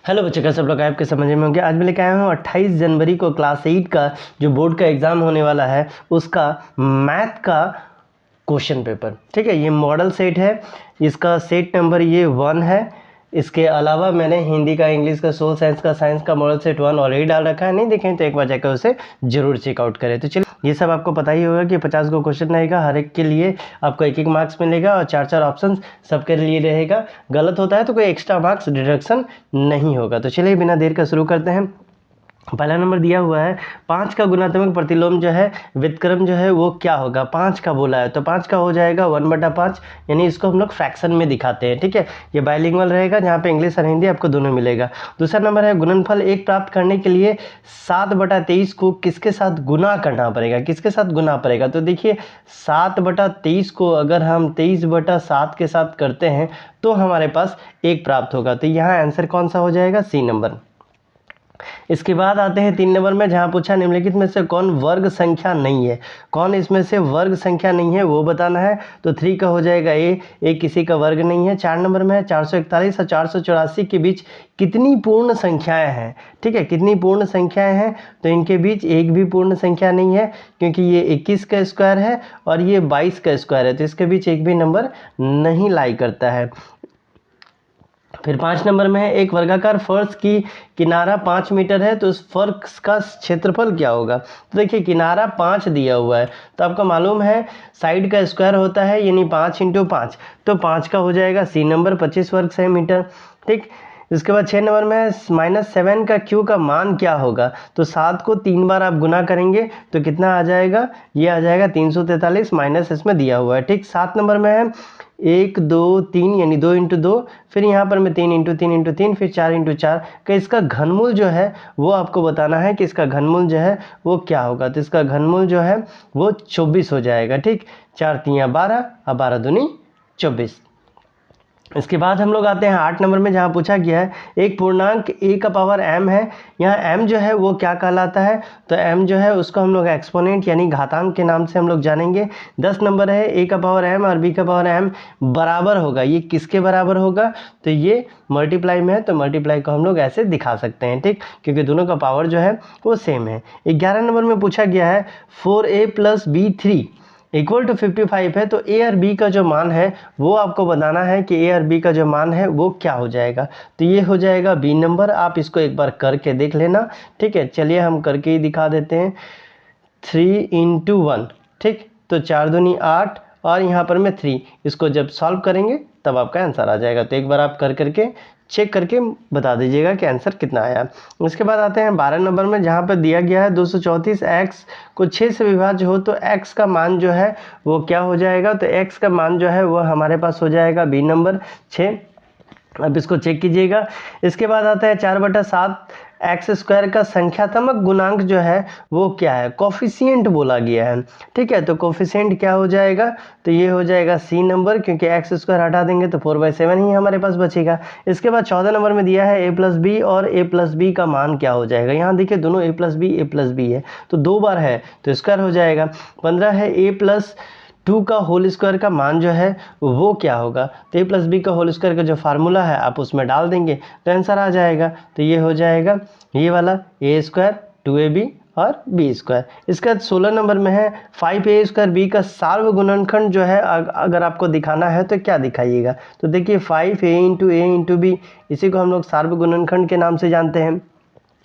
Hello बच्चों, कैसे सब लोग आपके समझ में होंगे। आज मैं लेके आया हूँ 28 जनवरी को क्लास 8 का जो बोर्ड का एग्ज़ाम होने वाला है उसका मैथ का क्वेश्चन पेपर। ठीक है, ये मॉडल सेट है, इसका सेट नंबर ये 1 है। इसके अलावा मैंने हिंदी का, इंग्लिश का, सोशल साइंस का, साइंस का मॉडल सेट 1 ऑलरेडी डाल रखा है। नहीं देखें तो एक बार जाकर उसे जरूर चेकआउट करें। तो चलिए, ये सब आपको पता ही होगा कि 50 को क्वेश्चन रहेगा, हर एक के लिए आपको एक एक मार्क्स मिलेगा और 4 ऑप्शन सबके लिए रहेगा। गलत होता है तो कोई एक्स्ट्रा मार्क्स डिडक्शन नहीं होगा। तो चलिए बिना देर का शुरू करते हैं। पहला नंबर दिया हुआ है 5 का गुणात्मक प्रतिलोम जो है व्युत्क्रम जो है वो क्या होगा। 5 का बोला है तो 5 का हो जाएगा 1/5, यानी इसको हम लोग फ्रैक्शन में दिखाते हैं। ठीक है, ये बाइलिंगुअल रहेगा जहाँ पे इंग्लिश और हिंदी आपको दोनों मिलेगा। दूसरा नंबर है गुणनफल 1 प्राप्त करने के लिए 7/23 को किसके साथ गुना करना पड़ेगा। किसके साथ गुना पड़ेगा, तो देखिए 7/23 को अगर हम 23/7 के साथ करते हैं तो हमारे पास 1 प्राप्त होगा। तो यहाँ आंसर कौन सा हो जाएगा, सी नंबर। इसके बाद आते हैं 3 नंबर में, जहाँ पूछा निम्नलिखित में से कौन वर्ग संख्या नहीं है। कौन इसमें से वर्ग संख्या नहीं है वो बताना है। तो 3 का हो जाएगा ए किसी का वर्ग नहीं है। 4 नंबर में है 441 और 484 के बीच कितनी पूर्ण संख्याएं हैं। ठीक है, कितनी पूर्ण संख्याएं हैं, तो इनके बीच एक भी पूर्ण संख्या नहीं है, क्योंकि ये 21 का स्क्वायर है और ये 22 का स्क्वायर है, तो इसके बीच एक भी नंबर नहीं लाई करता है। फिर 5 नंबर में है एक वर्गाकार फर्श की किनारा 5 मीटर है तो उस फर्श का क्षेत्रफल क्या होगा। तो देखिए किनारा 5 दिया हुआ है, तो आपको मालूम है साइड का स्क्वायर होता है, यानी 5 × 5, तो 5 का हो जाएगा सी नंबर 25 वर्ग सेंटीमीटर। ठीक, इसके बाद 6 नंबर में -7 का क्यू का मान क्या होगा। तो 7 को 3 बार आप गुना करेंगे तो कितना आ जाएगा, ये आ जाएगा 343 माइनस इसमें दिया हुआ है। ठीक, 7 नंबर में है 1 2 3 यानी 2 × 2, फिर यहाँ पर मैं 3 × 3 × 3, फिर 4 × 4 का इसका घनमूल जो है वो आपको बताना है कि इसका घनमूल जो है वो क्या होगा। तो इसका घनमूल जो है वो 24 हो जाएगा। ठीक, 4 × 3 = 12 और 12 दूनी 24। इसके बाद हम लोग आते हैं 8 नंबर में, जहाँ पूछा गया है एक पूर्णांक a का पावर m है। यहाँ m जो है वो क्या कहलाता है, तो m जो है उसको हम लोग एक्सपोनेंट यानी घातांक के नाम से हम लोग जानेंगे। 10 नंबर है a का पावर m और b का पावर m बराबर होगा। ये किसके बराबर होगा, तो ये मल्टीप्लाई में है, तो मल्टीप्लाई को हम लोग ऐसे दिखा सकते हैं। ठीक, क्योंकि दोनों का पावर जो है वो सेम है। 11 नंबर में पूछा गया है 4a + b3 = 55 है, तो ए और बी का जो मान है वो आपको बताना है कि ए और बी का जो मान है वो क्या हो जाएगा। तो ये हो जाएगा बी नंबर। आप इसको एक बार करके देख लेना। ठीक है, चलिए हम करके ही दिखा देते हैं। 3 × 1, ठीक, तो 4 दूनी 8 और यहाँ पर मैं 3, इसको जब सॉल्व करेंगे तब आपका आंसर आ जाएगा। तो एक बार आप करके चेक करके बता दीजिएगा कि आंसर कितना आया। उसके बाद आते हैं 12 नंबर में, जहाँ पर दिया गया है 234 x को 6 से विभाज्य हो तो x का मान जो है वो क्या हो जाएगा। तो x का मान जो है वो हमारे पास हो जाएगा बी नंबर 6। अब इसको चेक कीजिएगा। इसके बाद आता है 4/7 x² का संख्यात्मक गुणांक जो है वो क्या है, कोफिशिएंट बोला गया है। ठीक है, तो कोफिशिएंट क्या हो जाएगा, तो ये हो जाएगा सी नंबर, क्योंकि x² हटा देंगे तो 4/7 ही हमारे पास बचेगा। इसके बाद 14 नंबर में दिया है a + b और a + b का मान क्या हो जाएगा। यहाँ देखिए दोनों a + b है, तो 2 बार है तो स्क्वायर हो जाएगा। 15 है a + 2 का होल स्क्वायर का मान जो है वो क्या होगा। तो a + b का होल स्क्वायर का जो फार्मूला है आप उसमें डाल देंगे तो आंसर आ जाएगा। तो ये हो जाएगा ये वाला a² 2ab और b²। इसके बाद 16 नंबर में है 5a² b का सार्व गुणनखंड जो है अगर आपको दिखाना है तो क्या दिखाइएगा। तो देखिए 5a × a × b, इसी को हम लोग सार्व गुणनखंड के नाम से जानते हैं।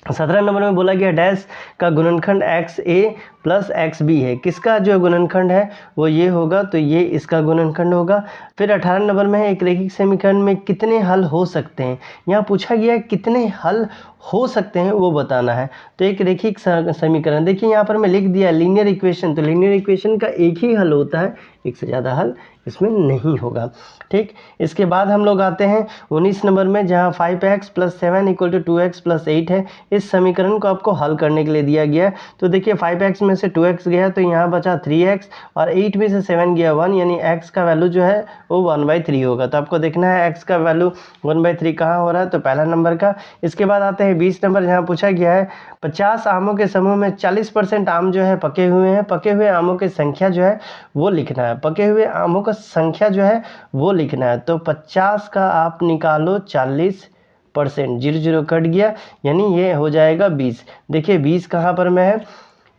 17 नंबर में बोला गया डैश का गुणनखंड xa + xb है। किसका जो गुणनखंड है वो ये होगा, तो ये इसका गुणनखंड होगा। फिर 18 नंबर में है एक रैखिक समीकरण में कितने हल हो सकते हैं। यहाँ पूछा गया है कितने हल हो सकते हैं वो बताना है। तो एक रैखिक समीकरण, देखिए यहाँ पर मैं लिख दिया लीनियर इक्वेशन, तो लीनियर इक्वेशन का एक ही हल होता है, एक से ज़्यादा हल इसमें नहीं होगा। ठीक, इसके बाद हम लोग आते हैं 19 नंबर में, जहाँ 5x + 7 = 2x + 8 है। इस समीकरण को आपको हल करने के लिए दिया गया है। तो देखिए 5x में से 2x गया तो यहाँ बचा 3x और 8 में से 7 गया 1, यानी x का वैल्यू जो है वो 1/3 होगा। तो आपको देखना है x का वैल्यू 1/3 कहाँ हो रहा है, तो पहला नंबर का। इसके बाद आते हैं 20 नंबर, जहाँ पूछा गया है 50 आमों के समूह में 40% आम जो है पके हुए हैं। पके हुए आमों की संख्या जो है वो लिखना है। पके हुए आमों का संख्या जो है वो लिखना है। तो 50 का आप निकालो 40 परसेंट, 0 0 कट गया, यानी ये हो जाएगा 20। देखिए 20 कहाँ पर में है,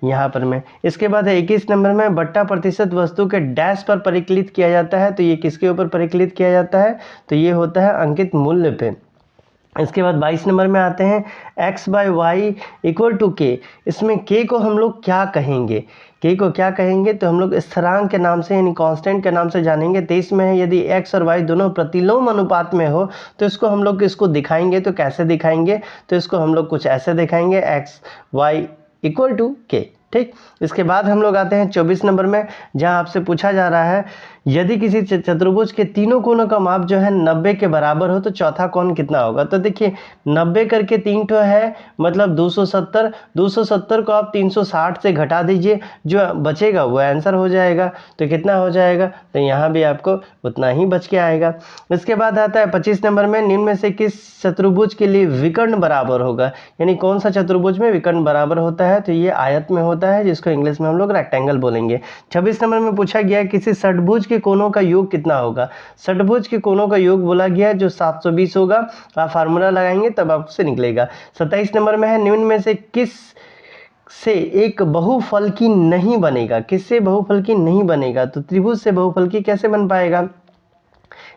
यहाँ पर में। इसके बाद है 21 नंबर में बट्टा प्रतिशत वस्तु के डैश पर परिकलित किया जाता है, तो ये किसके ऊपर परिकलित किया जाता है, तो ये होता है अंकित मूल्य पे। इसके बाद 22 नंबर में आते हैं x/y = k। इसमें k को हम लोग क्या कहेंगे, k को क्या कहेंगे, तो हम लोग स्थिरांक के नाम से यानी कांस्टेंट के नाम से जानेंगे। 23 में है यदि x और y दोनों प्रतिलोम अनुपात में हो तो इसको हम लोग इसको दिखाएंगे, तो कैसे दिखाएंगे, तो इसको हम लोग कुछ ऐसे दिखाएंगे x/y = k। ठीक, इसके बाद हम लोग आते हैं 24 नंबर में, जहां आपसे पूछा जा रहा है यदि किसी चतुर्भुज के तीनों कोनों का माप जो है 90 के बराबर हो तो चौथा कोण कितना होगा। तो देखिए 90 करके 3 ठो है, मतलब 270, 270 को आप 360 से घटा दीजिए, जो बचेगा वो आंसर हो जाएगा। तो कितना हो जाएगा, तो यहाँ भी आपको उतना ही बच के आएगा। इसके बाद आता है 25 नंबर में, निम्न में से किस चतुर्भुज के लिए विकर्ण बराबर होगा, यानी कौन सा चतुर्भुज में विकर्ण बराबर होता है, तो ये आयत में होता है, जिसको इंग्लिश में हम लोग रेक्टेंगल बोलेंगे। 26 नंबर में पूछा गया है किसी षटभुज के कोनों का योग कितना होगा। षटभुज के कोनों का योग बोला गया है जो 720 होगा, आप फार्मूला लगाएंगे तब आपसे निकलेगा। 27 नंबर में है निम्न में से किस से एक बहुफलकी नहीं बनेगा, किससे बहुफलकी नहीं बनेगा, तो त्रिभुज से बहुफलकी कैसे बन पाएगा।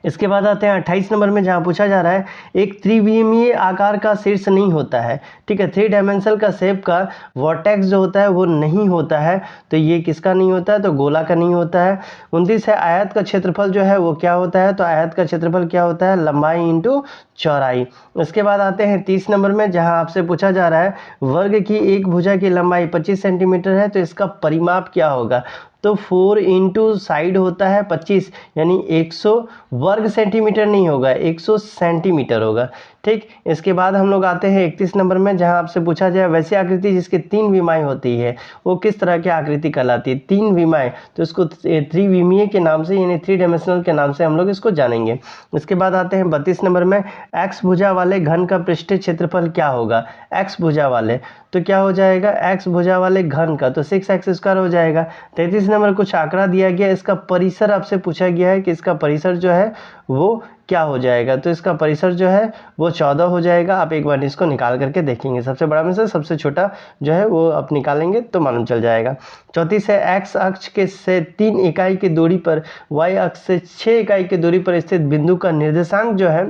इसके बाद आते हैं 28 नंबर में, जहाँ पूछा जा रहा है एक त्रिविमीय आकार का शीर्ष नहीं होता है, ठीक है, 3 डायमेंशनल का शेप का वर्टेक्स जो होता है वो नहीं होता है, तो ये किसका नहीं होता है, तो गोला का नहीं होता है। 29 है आयत का क्षेत्रफल जो है वो क्या होता है, तो आयत का क्षेत्रफल क्या होता है, लंबाई इंटू चौड़ाई। इसके बाद आते हैं 30 नंबर में, जहाँ आपसे पूछा जा रहा है वर्ग की एक भुजा की लंबाई 25 सेंटीमीटर है, तो इसका परिमाप क्या होगा, तो 4 इंटू साइड होता है 25, यानी 100 वर्ग सेंटीमीटर नहीं होगा, 100 सेंटीमीटर होगा। ठीक, इसके बाद हम लोग आते हैं 31 नंबर में, जहां आपसे पूछा जाए वैसी आकृति जिसके 3 विमाएँ होती है वो किस तरह की आकृति कहलाती है। 3 विमाएँ, तो इसको त्रिविमीय के नाम से यानी 3 डायमेंशनल के नाम से हम लोग इसको जानेंगे। इसके बाद आते हैं 32 नंबर में, एक्स भुजा वाले घन का पृष्ठीय क्षेत्रफल क्या होगा। एक्स भुजा वाले तो क्या हो जाएगा, एक्स भुजा वाले घन का तो 6x² हो जाएगा। 33 नंबर कुछ आंकड़ा दिया गया, इसका परिसर आपसे पूछा गया है कि इसका परिसर जो है वो क्या हो जाएगा, तो इसका परिसर जो है वो 14 हो जाएगा। आप एक बार इसको निकाल करके देखेंगे, सबसे बड़ा में से सबसे छोटा जो है वो आप निकालेंगे तो मालूम चल जाएगा। 34 है एक्स अक्ष के से 3 इकाई की दूरी पर वाई अक्ष से 6 इकाई की दूरी पर स्थित बिंदु का निर्देशांक जो है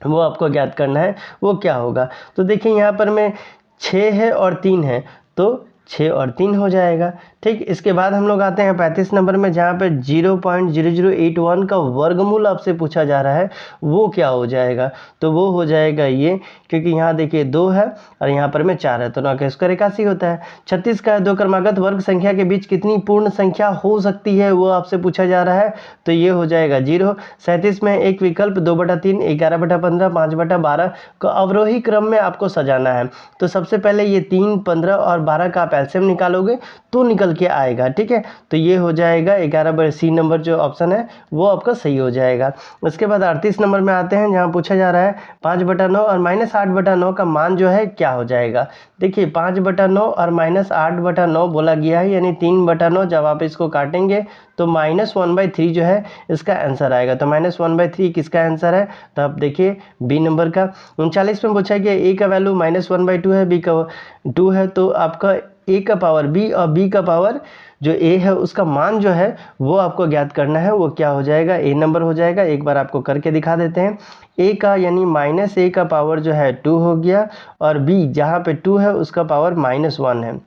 वो आपको ज्ञात करना है, वो क्या होगा। तो देखिए यहाँ पर में 6 है और 3 है, तो 6 और 3 हो जाएगा। ठीक, इसके बाद हम लोग आते हैं 35 नंबर में, जहाँ पे 0.0081 का वर्गमूल आपसे पूछा जा रहा है वो क्या हो जाएगा, तो वो हो जाएगा ये, क्योंकि यहाँ देखिए 2 है और यहाँ पर में 4 है, तो 9 का स्क्वायर 81 होता है। 36 का 2 क्रमागत वर्ग संख्या के बीच कितनी पूर्ण संख्या हो सकती है वो आपसे पूछा जा रहा है, तो ये हो जाएगा 0। 37 में एक विकल्प 2/3, 11/15, 5/12 को अवरोही क्रम में आपको सजाना है, तो सबसे पहले ये 3, 15 और 12 का आप एलसीएम निकालोगे तो निकल के आएगा। ठीक है, तो ये हो जाएगा 11 सी नंबर जो ऑप्शन है वो आपका सही हो जाएगा। उसके बाद 38 नंबर में आते हैं, जहाँ पूछा जा रहा है 5/9 और -8/9 का मान जो है क्या हो जाएगा। देखिए 5/9 और -8/9 बोला गया है, यानी 3/9 जब आप इसको काटेंगे तो -1/3 जो है इसका आंसर आएगा। तो -1/3 किसका आंसर है, तो आप देखिए बी नंबर का। 39 में पूछा गया ए का वैल्यू -1/2 है, बी का 2 है, तो आपका ए का पावर बी और बी का पावर जो ए है उसका मान जो है वो आपको ज्ञात करना है, वो क्या हो जाएगा, ए नंबर हो जाएगा। एक बार आपको करके दिखा देते हैं। ए का यानी -a का पावर जो है 2 हो गया, और बी जहाँ पे 2 है उसका पावर -1 है,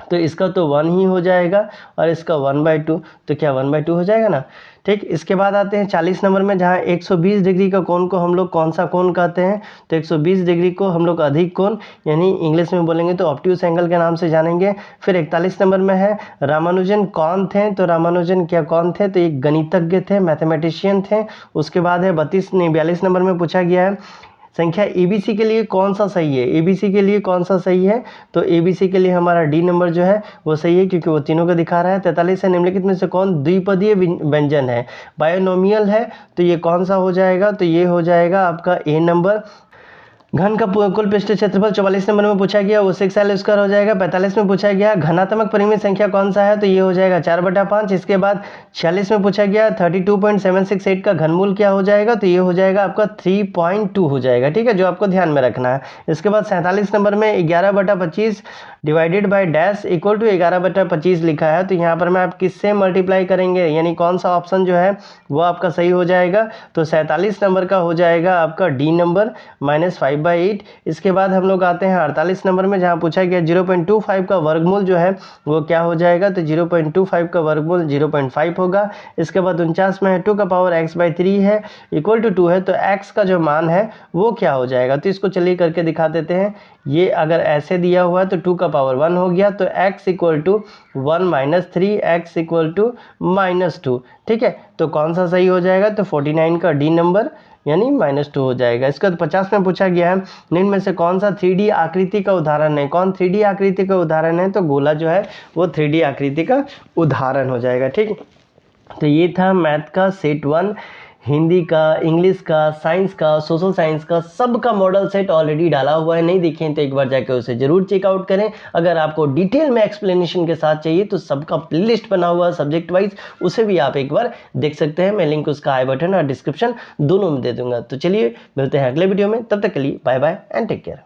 तो इसका तो 1 ही हो जाएगा और इसका 1/2, तो क्या 1/2 हो जाएगा ना। ठीक, इसके बाद आते हैं 40 नंबर में, जहाँ 120 डिग्री का कोण को हम लोग कौन सा कोण कहते हैं, तो 120 डिग्री को हम लोग अधिक कोण यानी इंग्लिश में बोलेंगे तो ऑब्ट्यूस एंगल के नाम से जानेंगे। फिर 41 नंबर में है रामानुजन कौन थे, तो रामानुजन क्या कौन थे, तो एक गणितज्ञ थे, मैथमेटिशियन थे। उसके बाद है 42 नंबर में पूछा गया है संख्या एबीसी के लिए कौन सा सही है, एबीसी के लिए कौन सा सही है, तो एबीसी के लिए हमारा डी नंबर जो है वो सही है, क्योंकि वो तीनों को दिखा रहा है। 43 है निम्नलिखित में से कौन द्विपदीय व्यंजन है, बायोनोमियल है, तो ये कौन सा हो जाएगा, तो ये हो जाएगा आपका ए नंबर। घन का कुल पृष्ठ क्षेत्रफल 44 नंबर में पूछा गया, वो 6L स्क्वायर हो जाएगा। 45 में पूछा गया घनात्मक परिमित संख्या कौन सा है, तो ये हो जाएगा 4/5। इसके बाद 46 में पूछा गया 32.768 का घनमूल क्या हो जाएगा, तो ये हो जाएगा आपका 3.2 हो जाएगा, ठीक है, जो आपको ध्यान में रखना है। इसके बाद 47 नंबर में 11/25 divided by dash equal to 11/25 लिखा है, तो यहाँ पर मैं आप किससे मल्टीप्लाई करेंगे, यानी कौन सा ऑप्शन जो है वो आपका सही हो जाएगा, तो 47 नंबर का हो जाएगा आपका डी नंबर -5/8। इसके बाद हम लोग आते हैं 48 नंबर में, जहाँ पूछा गया 0.25 का वर्गमूल जो है वो क्या हो जाएगा, तो 0.25 का वर्गमूल 0.5 होगा। इसके बाद 49 में है 2x/3 है इक्वल टू 2 है, तो x का जो मान है वो क्या हो जाएगा, तो इसको चलिए करके दिखा देते हैं। ये अगर ऐसे दिया हुआ है तो 2 हो गया, तो x equal to 1 - 3 x equal to -2, ठीक है, तो कौन सा सही हो जाएगा, तो 49 का डी नंबर यानी -2 हो जाएगा। इसके बाद 50 में पूछा गया है निम्न में से कौन सा 3D आकृति का उदाहरण है, कौन 3D आकृति का उदाहरण है, तो गोला जो है वो 3D आकृति का उदाहरण हो जाएगा, ठीक। तो ये था मैथ का सेट 1, हिंदी का, इंग्लिश का, साइंस का, सोशल साइंस का, सब का मॉडल सेट ऑलरेडी डाला हुआ है, नहीं देखें तो एक बार जाकर उसे जरूर चेकआउट करें। अगर आपको डिटेल में एक्सप्लेनेशन के साथ चाहिए तो सबका प्लेलिस्ट बना हुआ है सब्जेक्ट वाइज, उसे भी आप एक बार देख सकते हैं। मैं लिंक उसका आई बटन और डिस्क्रिप्शन दोनों में दे दूंगा। तो चलिए मिलते हैं अगले वीडियो में, तब तक के लिए bye bye and take care.